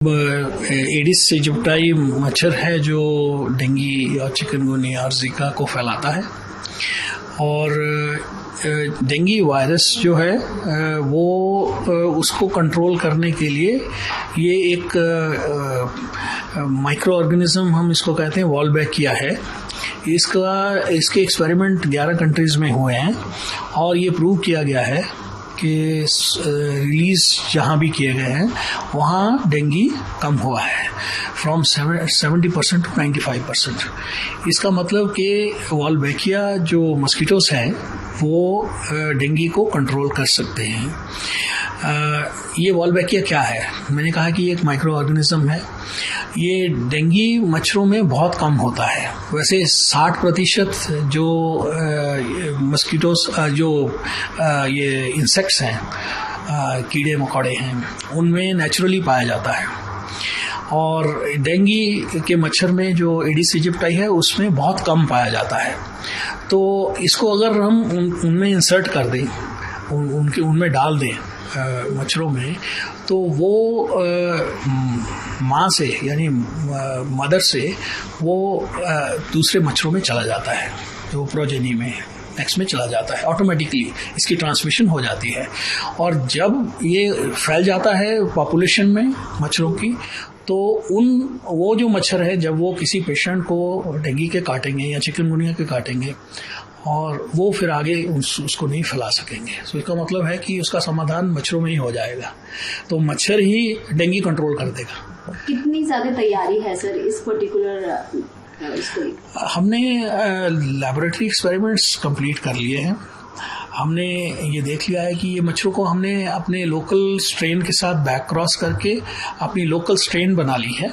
Aedes aegypti मच्छर है जो डेंगू और चिकनगुनिया और जिका को फैलाता है। और डेंगू वायरस जो है वो उसको कंट्रोल करने के लिए ये एक माइक्रो ऑर्गेनिज्म हम इसको कहते हैं वॉल्बैकिया है। इसके एक्सपेरिमेंट 11 कंट्रीज में हुए हैं और ये प्रूव किया गया है कि रिलीज जहाँ भी किए गए हैं वहाँ डेंगू कम हुआ है फ्रॉम 70% to 95%। इसका मतलब कि वॉल्बैकिया जो मस्कीटोस हैं वो डेंगू को कंट्रोल कर सकते हैं। ये वॉल्बैकिया क्या है? मैंने कहा कि ये एक माइक्रो ऑर्गेनिज्म है। ये डेंगू मच्छरों में बहुत कम होता है। वैसे 60% जो मस्कीटोस जो ये इंसेक्ट्स हैं, कीड़े मकोड़े हैं, उनमें नेचुरली पाया जाता है। और डेंगू के मच्छर में जो एडिस एजिप्टाई है उसमें बहुत कम पाया जाता है। तो इसको अगर हम उनमें इंसर्ट कर दें, उनमें डाल दें मच्छरों में, तो वो माँ से यानी मदर से वो दूसरे मच्छरों में चला जाता है, जो प्रोजेनी में नेक्स्ट में चला जाता है। ऑटोमेटिकली इसकी ट्रांसमिशन हो जाती है। और जब ये फैल जाता है पॉपुलेशन में मच्छरों की, तो वो जो मच्छर है जब वो किसी पेशेंट को डेंगू के काटेंगे या चिकनगुनिया के काटेंगे और वो फिर आगे उसको नहीं फैला सकेंगे। तो इसका मतलब है कि उसका समाधान मच्छरों में ही हो जाएगा। तो मच्छर ही डेंगू कंट्रोल कर देगा। कितनी ज्यादा तैयारी है सर इस पर्टिकुलर इसको? हमने लैबोरेटरी एक्सपेरिमेंट्स कंप्लीट कर लिए हैं। हमने ये देख लिया है कि ये मच्छरों को हमने अपने लोकल स्ट्रेन के साथ बैक क्रॉस करके अपनी लोकल स्ट्रेन बना ली है।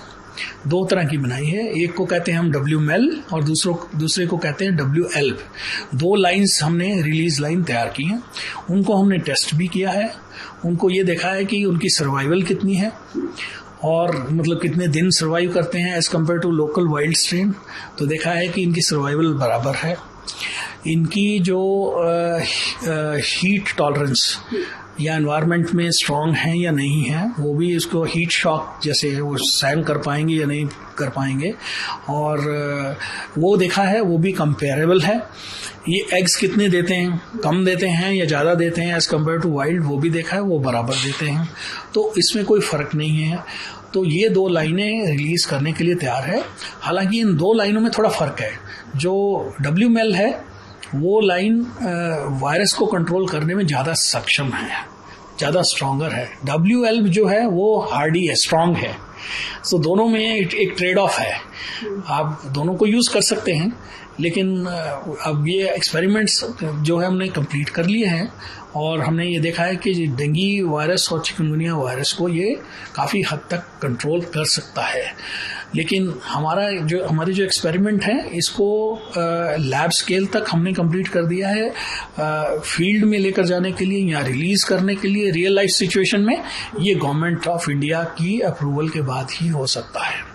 2 तरह की बनाई है। एक को कहते हैं हम WMEL और दूसरे को कहते हैं WELB। 2 लाइंस हमने रिलीज लाइन तैयार की हैं। उनको हमने टेस्ट भी किया है। उनको ये देखा है कि उनकी सर्वाइवल कितनी है और मतलब कितने दिन सर्वाइव करते हैं as compared to local wild strain. तो देखा है कि इनकी सर्वाइवल बराबर है। इनकी जो हीट टॉलरेंस या एनवायरनमेंट में स्ट्रांग है या नहीं है, वो भी इसको हीट शॉक जैसे वो सहन कर पाएंगे या नहीं कर पाएंगे, और वो देखा है, वो भी कंपेरेबल है। ये एग्स कितने देते हैं, कम देते हैं या ज़्यादा देते हैं एज कम्पेयर टू वाइल्ड, वो भी देखा है, वो बराबर देते हैं। तो इसमें कोई फ़र्क नहीं है। तो ये 2 लाइनें रिलीज करने के लिए तैयार है। हालांकि इन 2 लाइनों में थोड़ा फ़र्क है। जो WMEL है वो लाइन वायरस को कंट्रोल करने में ज़्यादा सक्षम है, ज़्यादा स्ट्रॉन्गर है। WELB जो है वो हार्डी है, स्ट्रॉन्ग है। सो दोनों में एक ट्रेड ऑफ है। आप दोनों को यूज़ कर सकते हैं, लेकिन अब ये एक्सपेरिमेंट्स जो है हमने कंप्लीट कर लिए हैं और हमने ये देखा है कि डेंगू वायरस और चिकनगुनिया वायरस को ये काफ़ी हद तक कंट्रोल कर सकता है। लेकिन हमारे जो एक्सपेरिमेंट हैं इसको लैब स्केल तक हमने कंप्लीट कर दिया है। फील्ड में लेकर जाने के लिए या रिलीज करने के लिए रियल लाइफ सिचुएशन में ये गवर्नमेंट ऑफ इंडिया की अप्रूवल के बाद ही हो सकता है।